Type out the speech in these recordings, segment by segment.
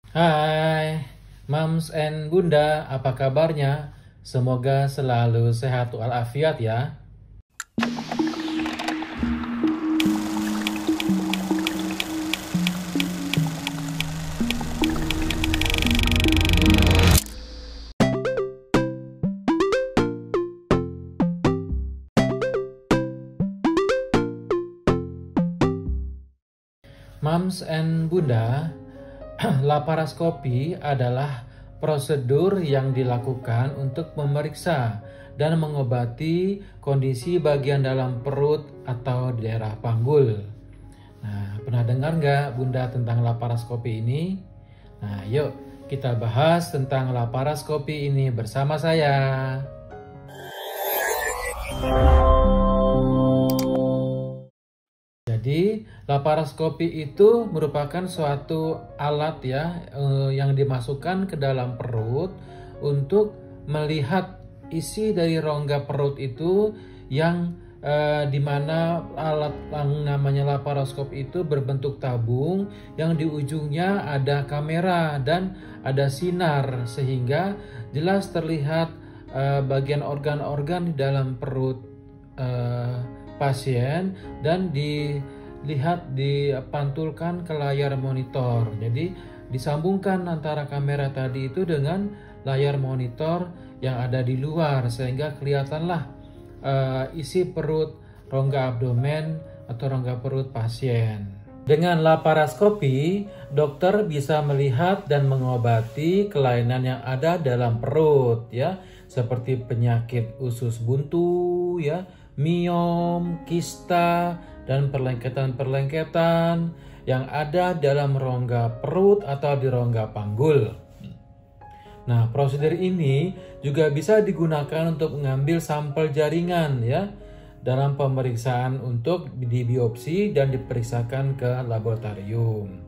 Hai, Mams and Bunda, apa kabarnya? Semoga selalu sehat walafiat ya. Mams and Bunda, laparoskopi adalah prosedur yang dilakukan untuk memeriksa dan mengobati kondisi bagian dalam perut atau di daerah panggul. Nah, pernah dengar nggak Bunda tentang laparoskopi ini? Nah, yuk kita bahas tentang laparoskopi ini bersama saya. Jadi, laparoskopi itu merupakan suatu alat yang dimasukkan ke dalam perut untuk melihat isi dari rongga perut itu yang dimana alat yang namanya laparoskop itu berbentuk tabung yang di ujungnya ada kamera dan ada sinar sehingga jelas terlihat bagian organ-organ di dalam perut pasien dan dipantulkan ke layar monitor. Jadi disambungkan antara kamera tadi itu dengan layar monitor yang ada di luar sehingga kelihatanlah isi perut, rongga abdomen atau rongga perut pasien. Dengan laparoskopi, dokter bisa melihat dan mengobati kelainan yang ada dalam perut ya, seperti penyakit usus buntu ya, miom, kista, dan perlengketan-perlengketan yang ada dalam rongga perut atau di rongga panggul. Nah, prosedur ini juga bisa digunakan untuk mengambil sampel jaringan ya dalam pemeriksaan untuk dibiopsi dan diperiksakan ke laboratorium.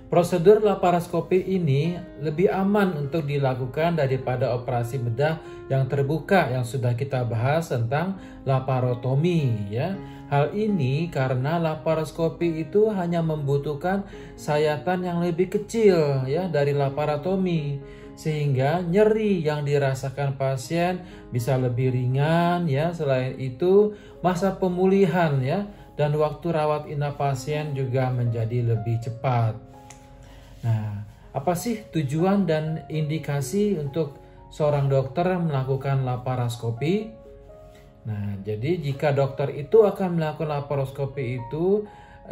Prosedur laparoskopi ini lebih aman untuk dilakukan daripada operasi bedah yang terbuka yang sudah kita bahas tentang laparotomi ya. Hal ini karena laparoskopi itu hanya membutuhkan sayatan yang lebih kecil ya dari laparotomi sehingga nyeri yang dirasakan pasien bisa lebih ringan ya. Selain itu, masa pemulihan ya dan waktu rawat inap pasien juga menjadi lebih cepat. Nah, apa sih tujuan dan indikasi untuk seorang dokter melakukan laparoskopi? Nah, jadi jika dokter itu akan melakukan laparoskopi itu,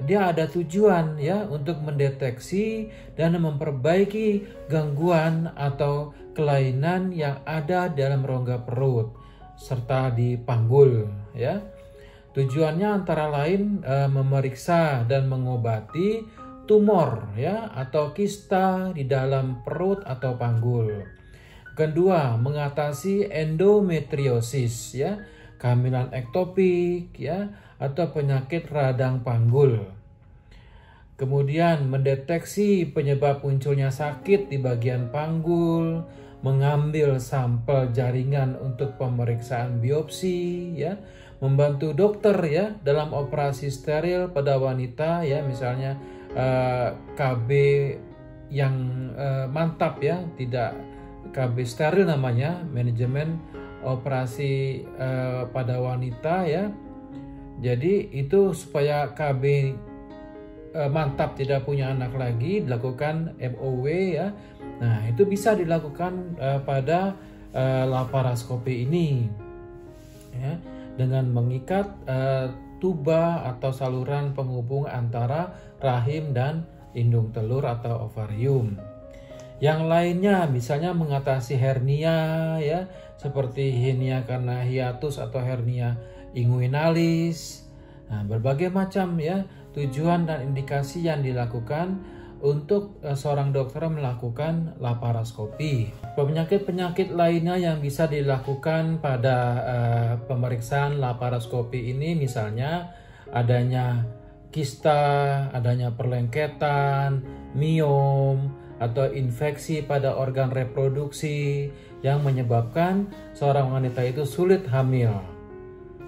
dia ada tujuan ya untuk mendeteksi dan memperbaiki gangguan atau kelainan yang ada dalam rongga perut serta di panggul ya. Tujuannya antara lain memeriksa dan mengobati tumor ya atau kista di dalam perut atau panggul. Kedua, mengatasi endometriosis ya, kehamilan ektopik ya atau penyakit radang panggul. Kemudian mendeteksi penyebab munculnya sakit di bagian panggul, mengambil sampel jaringan untuk pemeriksaan biopsi ya, membantu dokter ya dalam operasi steril pada wanita ya, misalnya KB yang mantap ya, tidak KB steril namanya, manajemen operasi pada wanita ya. Jadi itu supaya KB mantap tidak punya anak lagi, dilakukan MOW ya. Nah, itu bisa dilakukan pada laparoskopi ini ya, dengan mengikat tuba atau saluran penghubung antara rahim dan indung telur atau ovarium. Yang lainnya misalnya mengatasi hernia ya, seperti hernia karena hiatus atau hernia inguinalis. Nah, berbagai macam ya tujuan dan indikasi yang dilakukan untuk seorang dokter melakukan laparoskopi. Penyakit-penyakit lainnya yang bisa dilakukan pada pemeriksaan laparoskopi ini misalnya adanya kista, adanya perlengketan, miom, atau infeksi pada organ reproduksi yang menyebabkan seorang wanita itu sulit hamil.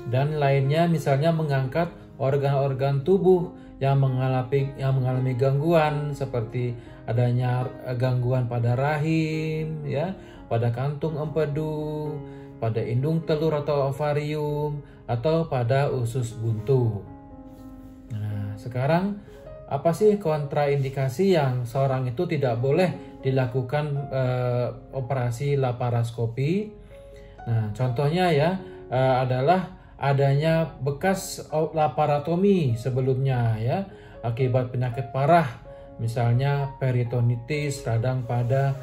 Dan lainnya misalnya mengangkat organ-organ tubuh yang mengalami gangguan seperti adanya gangguan pada rahim, ya, pada kantung empedu, pada indung telur atau ovarium, atau pada usus buntu. Nah, sekarang apa sih kontraindikasi yang seorang itu tidak boleh dilakukan operasi laparoskopi? Nah, contohnya ya adalah adanya bekas laparotomi sebelumnya ya, akibat penyakit parah, misalnya peritonitis, radang pada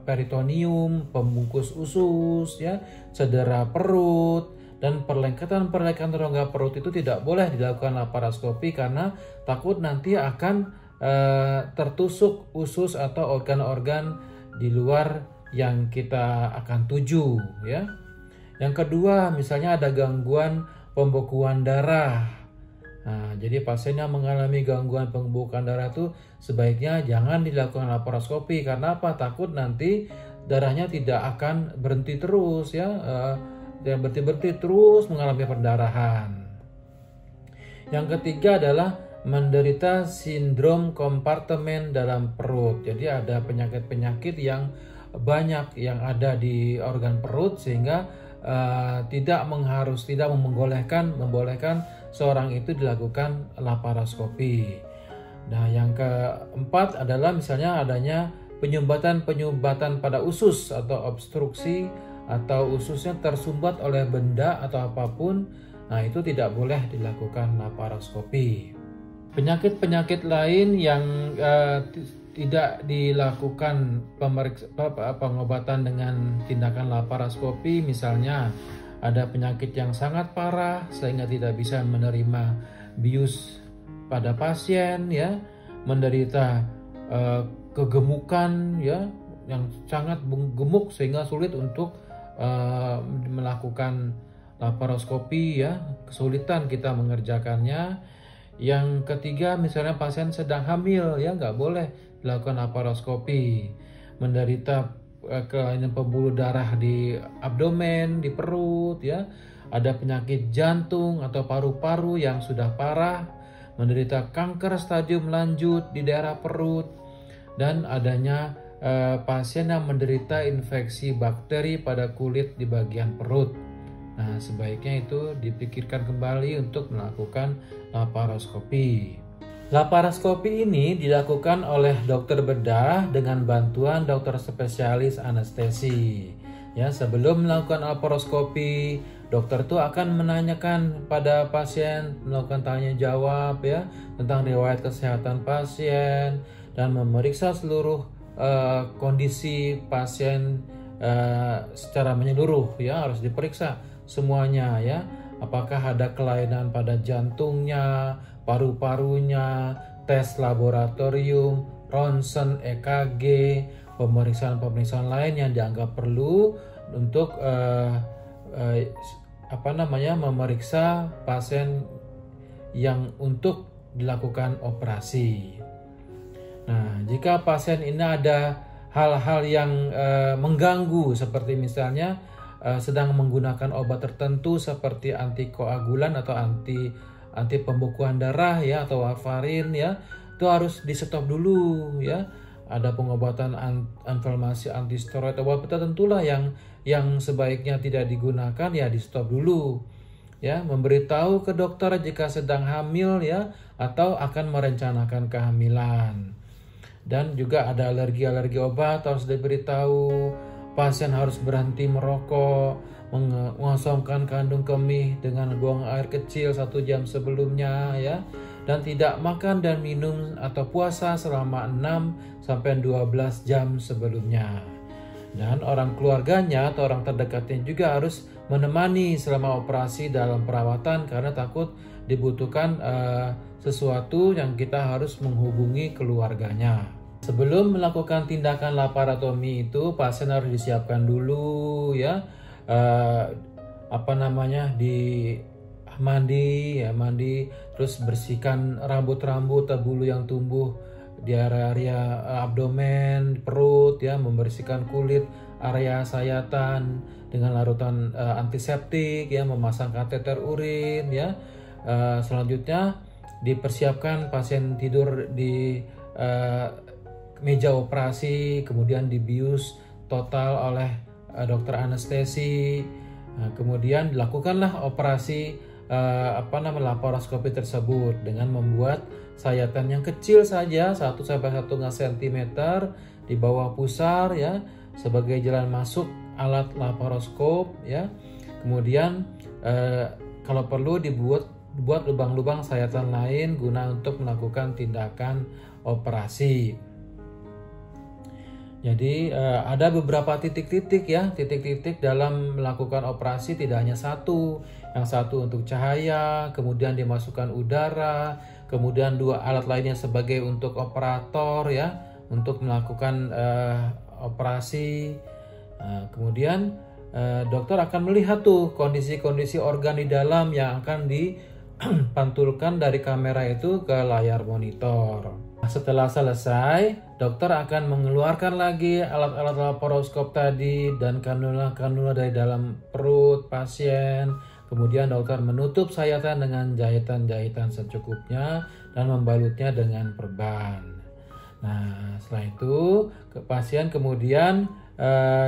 peritoneum, pembungkus usus, ya, cedera perut, dan perlengketan rongga perut itu tidak boleh dilakukan laparoskopi karena takut nanti akan tertusuk usus atau organ-organ di luar yang kita akan tuju, ya. Yang kedua, misalnya ada gangguan pembekuan darah. Nah, jadi pasien yang mengalami gangguan pembekuan darah itu sebaiknya jangan dilakukan laparoskopi karena apa? Takut nanti darahnya tidak akan berhenti terus, ya, dan berhenti terus mengalami perdarahan. Yang ketiga adalah menderita sindrom kompartemen dalam perut. Jadi ada penyakit-penyakit yang banyak yang ada di organ perut sehingga tidak membolehkan seorang itu dilakukan laparoskopi. Nah, yang keempat adalah misalnya adanya penyumbatan pada usus atau obstruksi atau ususnya tersumbat oleh benda atau apapun. Nah, itu tidak boleh dilakukan laparoskopi. Penyakit-penyakit lain yang tidak dilakukan pengobatan dengan tindakan laparoskopi, misalnya ada penyakit yang sangat parah sehingga tidak bisa menerima bius pada pasien, ya, menderita kegemukan, ya, yang sangat gemuk sehingga sulit untuk melakukan laparoskopi, ya, kesulitan kita mengerjakannya. Yang ketiga, misalnya pasien sedang hamil, ya, nggak boleh dilakukan laparoskopi. Menderita kelainan pembuluh darah di abdomen, di perut, ya, ada penyakit jantung atau paru-paru yang sudah parah, menderita kanker stadium lanjut di daerah perut, dan adanya pasien yang menderita infeksi bakteri pada kulit di bagian perut. Nah, sebaiknya itu dipikirkan kembali untuk melakukan laparoskopi. Laparoskopi ini dilakukan oleh dokter bedah dengan bantuan dokter spesialis anestesi. Ya, sebelum melakukan laparoskopi, dokter itu akan menanyakan pada pasien, melakukan tanya jawab, ya, tentang riwayat kesehatan pasien dan memeriksa seluruh kondisi pasien secara menyeluruh, ya, harus diperiksa semuanya, ya. Apakah ada kelainan pada jantungnya, paru-parunya, tes laboratorium, ronsen, EKG, pemeriksaan-pemeriksaan lain yang dianggap perlu untuk memeriksa pasien yang untuk dilakukan operasi. Nah, jika pasien ini ada hal-hal yang mengganggu seperti misalnya sedang menggunakan obat tertentu seperti antikoagulan atau anti pembekuan darah, ya, atau warfarin, ya, itu harus di stop dulu, ya. Ada pengobatan inflamasi antisteroid, obat tertentulah yang sebaiknya tidak digunakan, ya, di stop dulu, ya. Memberitahu ke dokter jika sedang hamil, ya, atau akan merencanakan kehamilan. Dan juga ada alergi obat harus diberitahu. Pasien harus berhenti merokok, mengosongkan kandung kemih dengan buang air kecil 1 jam sebelumnya, ya, dan tidak makan dan minum atau puasa selama 6-12 jam sebelumnya. Dan orang keluarganya atau orang terdekatnya juga harus menemani selama operasi dalam perawatan karena takut dibutuhkan sesuatu yang kita harus menghubungi keluarganya. Sebelum melakukan tindakan laparotomi itu pasien harus disiapkan dulu, ya, mandi, terus bersihkan rambut bulu yang tumbuh di area abdomen, perut, ya, membersihkan kulit, area sayatan dengan larutan antiseptik, ya, memasang kateter urin, ya. Selanjutnya dipersiapkan pasien tidur di meja operasi, kemudian dibius total oleh dokter anestesi. Nah, kemudian dilakukanlah operasi laparoskopi tersebut dengan membuat sayatan yang kecil saja 1-1,5 cm di bawah pusar ya, sebagai jalan masuk alat laparoskop ya. Kemudian kalau perlu dibuat lubang-lubang sayatan lain guna untuk melakukan tindakan operasi. Jadi ada beberapa titik-titik ya, titik-titik dalam melakukan operasi, tidak hanya satu. Yang satu untuk cahaya, kemudian dimasukkan udara, kemudian 2 alat lainnya sebagai untuk operator ya, untuk melakukan operasi. Kemudian dokter akan melihat tuh kondisi-kondisi organ di dalam yang akan dipantulkan dari kamera itu ke layar monitor. Setelah selesai, dokter akan mengeluarkan lagi alat-alat laparoskop tadi dan kanula-kanula dari dalam perut pasien. Kemudian dokter menutup sayatan dengan jahitan-jahitan secukupnya dan membalutnya dengan perban. Nah, setelah itu pasien kemudian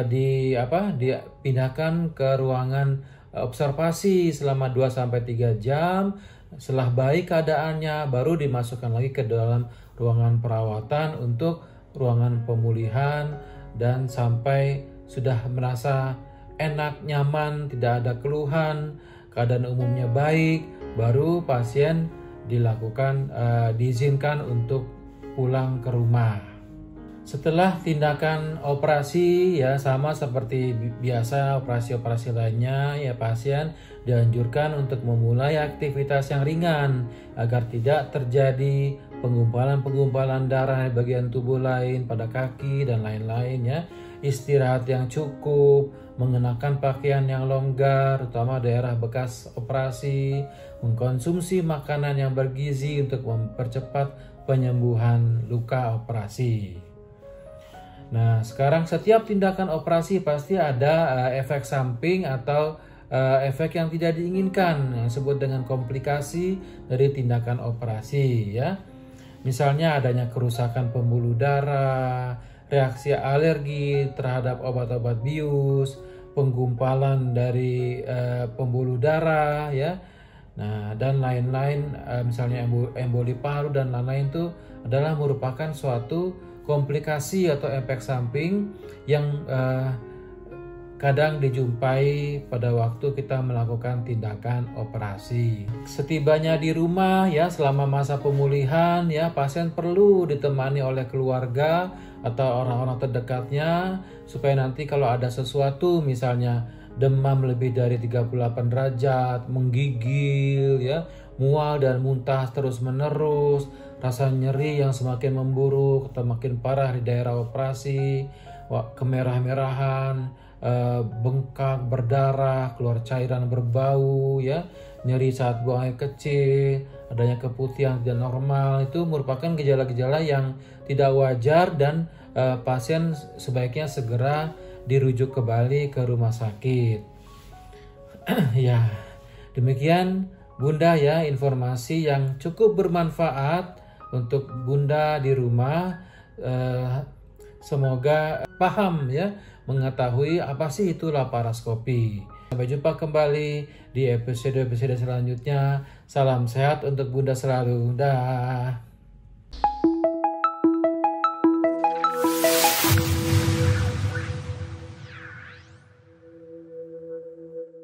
dipindahkan ke ruangan observasi selama 2-3 jam. Setelah baik keadaannya, baru dimasukkan lagi ke dalam ruangan perawatan untuk ruangan pemulihan, dan sampai sudah merasa enak, nyaman, tidak ada keluhan, keadaan umumnya baik, baru pasien diizinkan untuk pulang ke rumah. Setelah tindakan operasi ya, sama seperti biasa operasi-operasi lainnya ya, pasien dianjurkan untuk memulai aktivitas yang ringan agar tidak terjadi penggumpalan darah di bagian tubuh lain, pada kaki dan lain-lain ya. Istirahat yang cukup, mengenakan pakaian yang longgar terutama daerah bekas operasi, mengkonsumsi makanan yang bergizi untuk mempercepat penyembuhan luka operasi. Nah, sekarang setiap tindakan operasi pasti ada efek samping atau efek yang tidak diinginkan, yang disebut dengan komplikasi dari tindakan operasi ya. Misalnya adanya kerusakan pembuluh darah, reaksi alergi terhadap obat-obat bius, penggumpalan dari pembuluh darah ya. Nah, dan lain-lain, misalnya emboli paru dan lain-lain, itu adalah merupakan suatu komplikasi atau efek samping yang kadang dijumpai pada waktu kita melakukan tindakan operasi. Setibanya di rumah ya, selama masa pemulihan ya, pasien perlu ditemani oleh keluarga atau orang-orang terdekatnya supaya nanti kalau ada sesuatu, misalnya demam lebih dari 38 derajat, menggigil ya, mual dan muntah terus-menerus, rasa nyeri yang semakin memburuk atau makin parah di daerah operasi, kemerah-merahan, bengkak, berdarah, keluar cairan berbau ya, nyeri saat buang air kecil, adanya keputihan tidak normal, itu merupakan gejala-gejala yang tidak wajar dan pasien sebaiknya segera dirujuk kembali ke rumah sakit. Ya, demikian Bunda ya, informasi yang cukup bermanfaat untuk Bunda di rumah. Semoga paham ya, mengetahui apa sih itu laparoskopi. Sampai jumpa kembali di episode selanjutnya. Salam sehat untuk Bunda selalu. Dah.